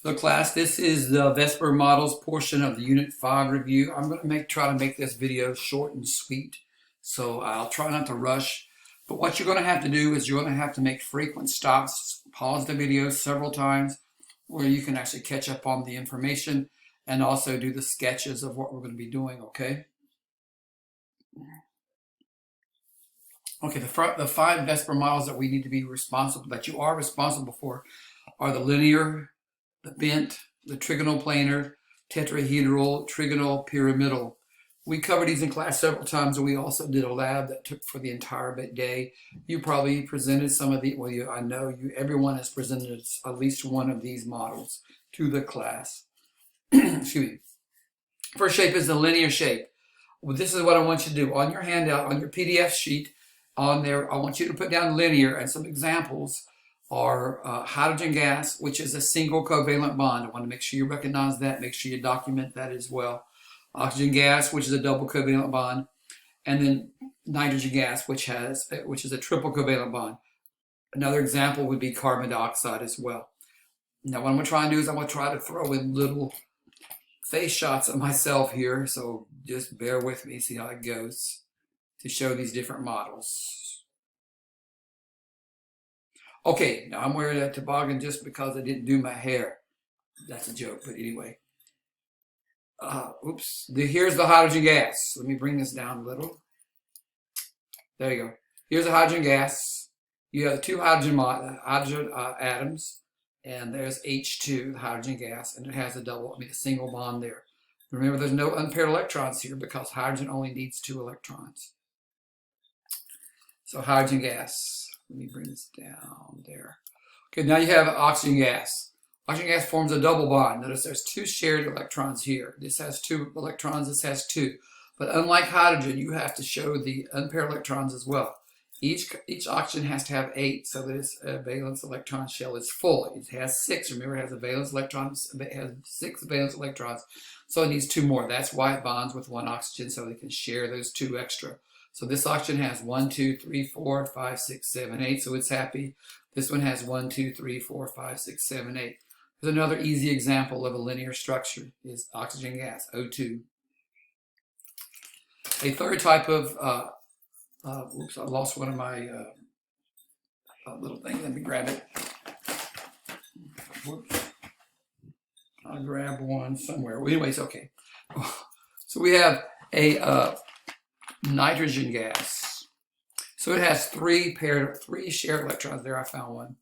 So class, this is the VSEPR models portion of the Unit 5 review. I'm going to try to make this video short and sweet, so I'll try not to rush. But what you're going to have to do is you're going to have to make frequent stops, pause the video several times, where you can actually catch up on the information and also do the sketches of what we're going to be doing, okay? Okay, the 5 VSEPR models that we need to be responsible, that you are responsible for, are the linear, the bent, the trigonal planar, tetrahedral, trigonal, pyramidal. We covered these in class several times, and we also did a lab that took for the entire day. You probably presented some of the, well, I know everyone has presented at least one of these models to the class. Excuse me. First shape is the linear shape. Well, this is what I want you to do. On your handout, on your PDF sheet, on there, I want you to put down linear, and some examples are hydrogen gas, which is a single covalent bond. I want to make sure you recognize that, make sure you document that as well. Oxygen gas, which is a double covalent bond, and then nitrogen gas, which is a triple covalent bond. Another example would be carbon dioxide as well. Now what I'm going to try and do is I'm going to try to throw in little face shots of myself here, so just bear with me, see how it goes, to show these different models. Okay, now I'm wearing a toboggan just because I didn't do my hair. That's a joke, but anyway. Oops, here's the hydrogen gas. Let me bring this down a little. There you go. Here's the hydrogen gas. You have the two hydrogen atoms, and there's H2, the hydrogen gas, and it has a single bond there. Remember, there's no unpaired electrons here because hydrogen only needs 2 electrons. So hydrogen gas. Let me bring this down there. Okay, now you have oxygen gas. Oxygen gas forms a double bond. Notice there's 2 shared electrons here. This has 2 electrons, this has 2. But unlike hydrogen, you have to show the unpaired electrons as well. Each oxygen has to have 8, so that its valence electron shell is full. It has 6. Remember, it has a valence electron. It has 6 valence electrons, so it needs 2 more. That's why it bonds with 1 oxygen, so they can share those 2 extra. So this oxygen has 1, 2, 3, 4, 5, 6, 7, 8, so it's happy. This one has 1, 2, 3, 4, 5, 6, 7, 8. There's another easy example of a linear structure is oxygen gas, O2. A third type of, oops, I lost one of my little things. Let me grab it. Whoops. I'll grab one somewhere. Well, anyways, okay. So we have a nitrogen gas. So it has 3 shared electrons. There, I found one.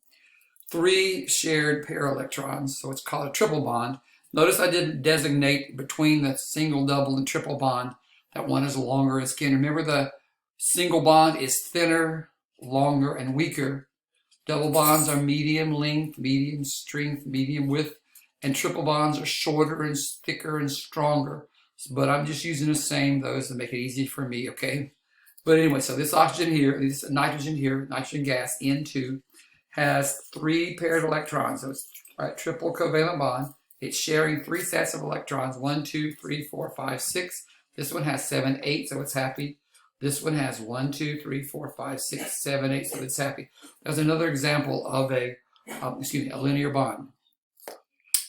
3 shared pair electrons, so it's called a triple bond. Notice I didn't designate between the single, double, and triple bond that one is longer in skin. Remember, the single bond is thinner, longer, and weaker. Double bonds are medium length, medium strength, medium width, and triple bonds are shorter and thicker and stronger. But I'm just using the same, those to make it easy for me, okay? But anyway, so this oxygen here, this nitrogen here, nitrogen gas, N2, has 3 paired electrons. So it's a triple covalent bond. It's sharing 3 sets of electrons, 1, 2, 3, 4, 5, 6. This one has 7, 8, so it's happy. This one has 1, 2, 3, 4, 5, 6, 7, 8, so it's happy. There's another example of a linear bond.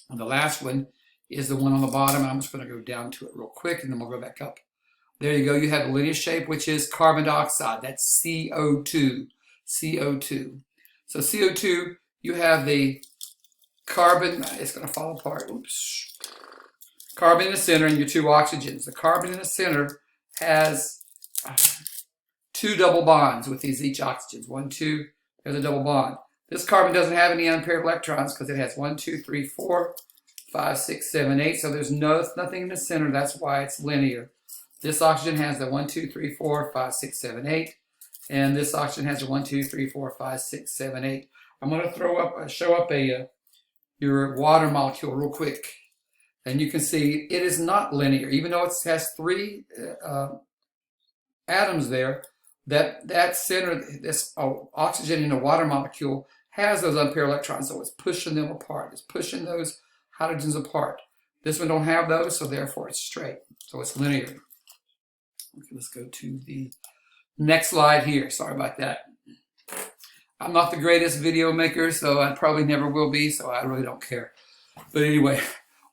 And the last one is the one on the bottom. I'm just going to go down to it real quick, and then we'll go back up. There you go. You have a linear shape, which is carbon dioxide. That's CO2. CO2. So CO2, you have the carbon. It's going to fall apart. Oops. Carbon in the center and your 2 oxygens. The carbon in the center has 2 double bonds with each oxygens. 1, 2, there's a double bond. This carbon doesn't have any unpaired electrons because it has 1, 2, 3, 4, 5, 6, 7, 8. So there's nothing in the center. That's why it's linear. This oxygen has the 1, 2, 3, 4, 5, 6, 7, 8. And this oxygen has a 1, 2, 3, 4, 5, 6, 7, 8. I'm going to show up your water molecule real quick. And you can see it is not linear. Even though it has 3 atoms there, that center, this oxygen in the water molecule has those unpaired electrons, so it's pushing them apart. It's pushing those hydrogens apart. This one don't have those, so therefore it's straight. So it's linear. Okay, let's go to the next slide here. Sorry about that. I'm not the greatest video maker, so I probably never will be, so I really don't care. But anyway,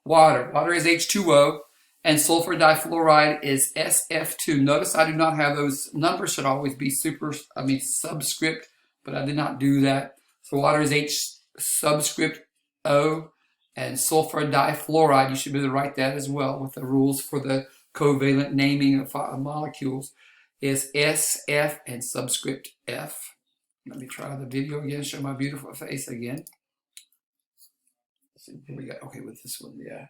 water. Water is H2O, and sulfur difluoride is SF2. Notice I do not have those numbers. Should always be subscript, but I did not do that. So water is H subscript O, and sulfur difluoride, you should be able to write that as well with the rules for the covalent naming of molecules, is SF and subscript F. Let me try the video again, show my beautiful face again. Let's see, here we go. Okay, with this one, yeah.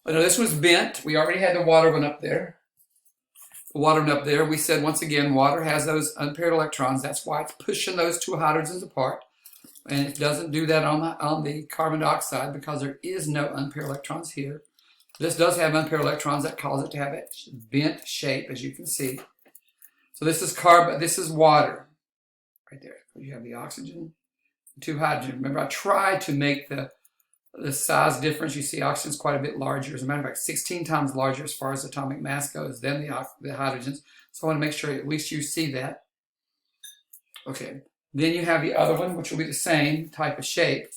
Oh, no, this was bent. We already had the water one up there. The water one up there. We said, once again, water has those unpaired electrons. That's why it's pushing those two hydrogens apart. And it doesn't do that on the carbon dioxide because there is no unpaired electrons here. This does have unpaired electrons. That causes it to have a bent shape, as you can see. So this is carbon. This is water, right there. You have the oxygen, two hydrogen. Remember, I tried to make the size difference. You see, oxygen is quite a bit larger. As a matter of fact, 16 times larger as far as atomic mass goes than the hydrogens. So I want to make sure at least you see that. Okay. Then you have the other one, which will be the same type of shape,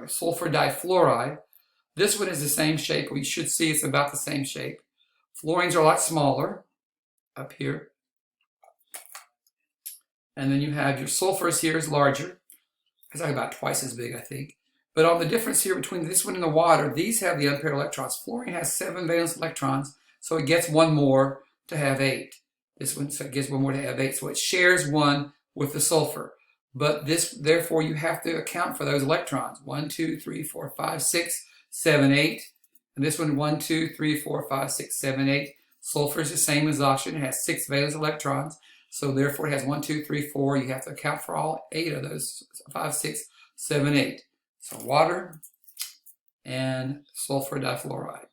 sulfur difluoride. This one is the same shape. We should see it's about the same shape. Fluorines are a lot smaller up here. And then you have your sulfurs here is larger. It's like about twice as big, I think. But on the difference here between this one and the water, these have the unpaired electrons. Fluorine has 7 valence electrons, so it gets one more to have 8. This one, so it gets one more to have 8. So it shares one with the sulfur. But this, therefore, you have to account for those electrons. 1, 2, 3, 4, 5, 6, 7, 8. And this one, 1, 2, 3, 4, 5, 6, 7, 8. Sulfur is the same as oxygen. It has 6 valence electrons. So therefore, it has 1, 2, 3, 4. You have to account for all 8 of those. 5, 6, 7, 8. So water and sulfur difluoride.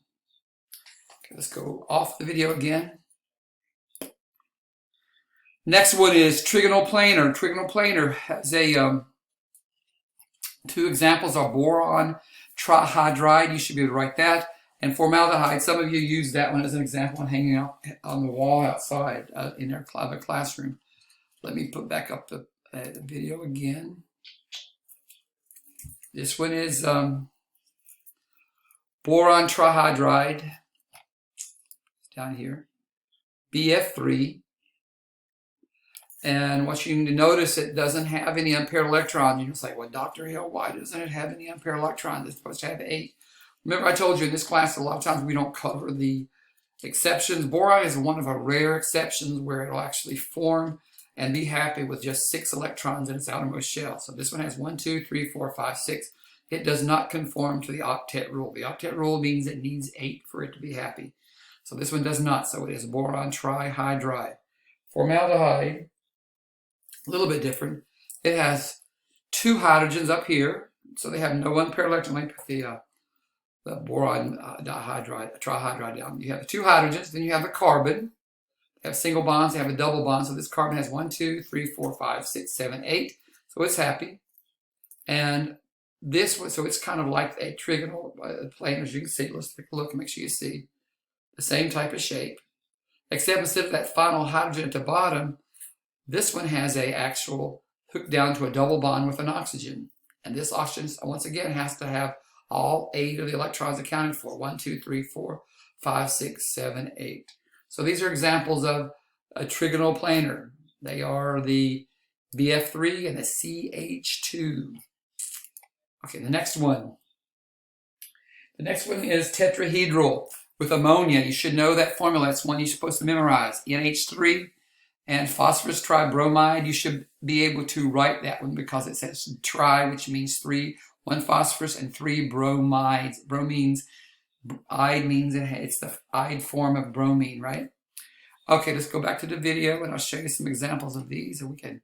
Okay, let's go off the video again. Next one is trigonal planar. Trigonal planar has a two examples are boron trihydride. You should be able to write that. And formaldehyde. Some of you use that one as an example and hanging out on the wall outside in their classroom. Let me put back up the video again. This one is boron trihydride. Down here. BF3. And what you need to notice, it doesn't have any unpaired electrons. You can say, well, Dr. Hill, why doesn't it have any unpaired electrons? It's supposed to have 8. Remember, I told you in this class, a lot of times we don't cover the exceptions. Boron is one of a rare exceptions where it'll actually form and be happy with just 6 electrons in its outermost shell. So this one has 1, 2, 3, 4, 5, 6. It does not conform to the octet rule. The octet rule means it needs 8 for it to be happy. So this one does not. So it is boron trihydride. Formaldehyde, a little bit different. It has 2 hydrogens up here, so they have no unpaired electron length with the boron trihydride down. You have the 2 hydrogens, then you have the carbon. They have single bonds, they have a double bond, so this carbon has 1, 2, 3, 4, 5, 6, 7, 8. So it's happy. And this one, so it's kind of like a trigonal planar, as you can see. Let's take a look and make sure you see the same type of shape. Except instead of that final hydrogen at the bottom, this one has a actual hooked down to a double bond with an oxygen. And this oxygen, once again, has to have all 8 of the electrons accounted for. 1, 2, 3, 4, 5, 6, 7, 8. So these are examples of a trigonal planar. They are the BF3 and the CH2. Okay, the next one. The next one is tetrahedral with ammonia. You should know that formula. It's one you're supposed to memorize. NH3 and phosphorus tribromide. You should be able to write that one because it says tri, which means 3, 1 phosphorus and 3 bromides. Bromines. Ide means it's the ide form of bromine, right? Okay, let's go back to the video and I'll show you some examples of these and we can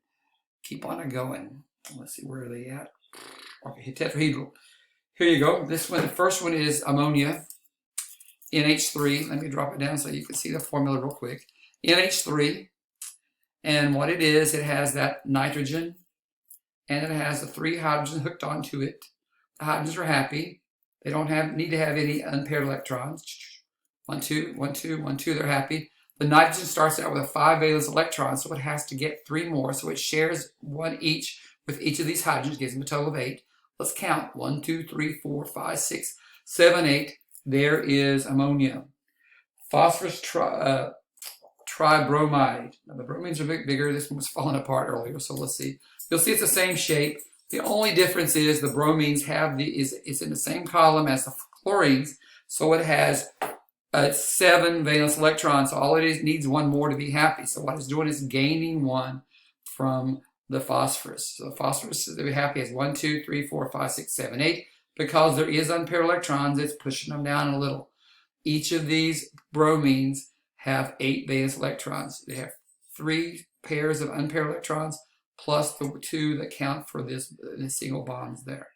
keep on going. Let's see, where are they at? Okay, tetrahedral. Here you go. This one, the first one is ammonia, NH3. Let me drop it down so you can see the formula real quick. NH3, and what it is, it has that nitrogen, and it has the 3 hydrogens hooked onto it. The hydrogens are happy. They don't need to have any unpaired electrons. 1, 2, 1, 2, 1, 2, they're happy. The nitrogen starts out with a 5 valence electron, so it has to get 3 more. So it shares 1 each with each of these hydrogens, gives them a total of 8. Let's count. 1, 2, 3, 4, 5, 6, 7, 8. There is ammonia. Phosphorus tribromide. Now the bromines are a bit bigger. This one was falling apart earlier, so let's see. You'll see it's the same shape. The only difference is the bromines have is in the same column as the chlorines, so it has 7 valence electrons. So all it is needs one more to be happy. So what it's doing is gaining one from the phosphorus. So the phosphorus to be happy is 1, 2, 3, 4, 5, 6, 7, 8. Because there is unpaired electrons, it's pushing them down a little. Each of these bromines have 8 valence electrons. They have 3 pairs of unpaired electrons plus the 2 that count for this single bonds there.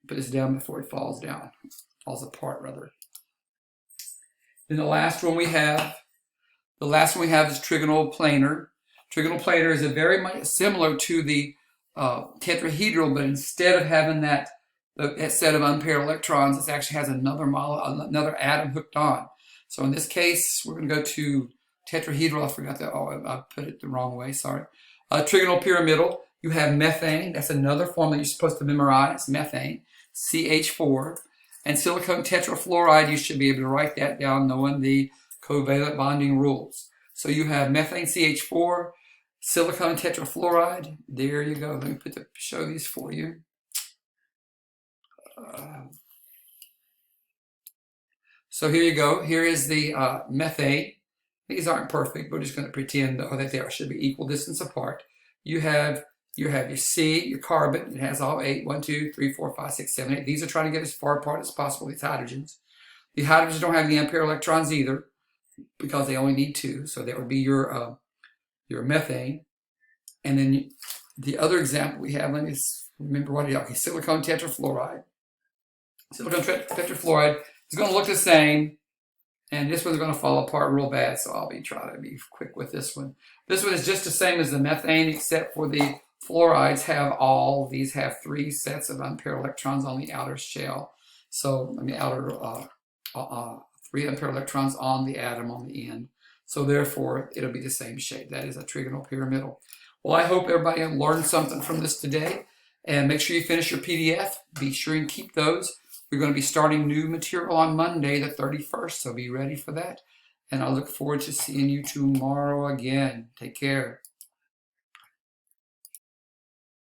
Put this down before it falls down. Falls apart, rather. Then the last one we have is trigonal planar. Trigonal planar is very much similar to the tetrahedral, but instead of having that set of unpaired electrons, it actually has another atom hooked on. So in this case, we're going to go to tetrahedral. I forgot that. Oh, I put it the wrong way. Sorry. Trigonal pyramidal. You have methane. That's another formula you're supposed to memorize. Methane. CH4. And silicon tetrafluoride. You should be able to write that down knowing the covalent bonding rules. So you have methane CH4, silicon tetrafluoride. There you go. Let me show these for you. So here you go. Here is the methane. These aren't perfect. We're just going to pretend that they should be equal distance apart. You have your C, your carbon. It has all 8. 1, 2, 3, 4, 5, 6, 7, 8. These are trying to get as far apart as possible, these hydrogens. The hydrogens don't have any unpaired electrons either because they only need 2. So that would be your methane. And then the other example we have, let me remember what it is. Okay, silicon tetrafluoride. Silicon tetrafluoride is going to look the same, and this one's going to fall apart real bad, so I'll be trying to be quick with this one. This one is just the same as the methane, except for the fluorides these have 3 sets of unpaired electrons on the outer shell. So, 3 unpaired electrons on the atom on the end. So therefore, it'll be the same shape. That is a trigonal pyramidal. Well, I hope everybody learned something from this today. And make sure you finish your PDF. Be sure and keep those. We're going to be starting new material on Monday, the 31st, so be ready for that. And I look forward to seeing you tomorrow again. Take care.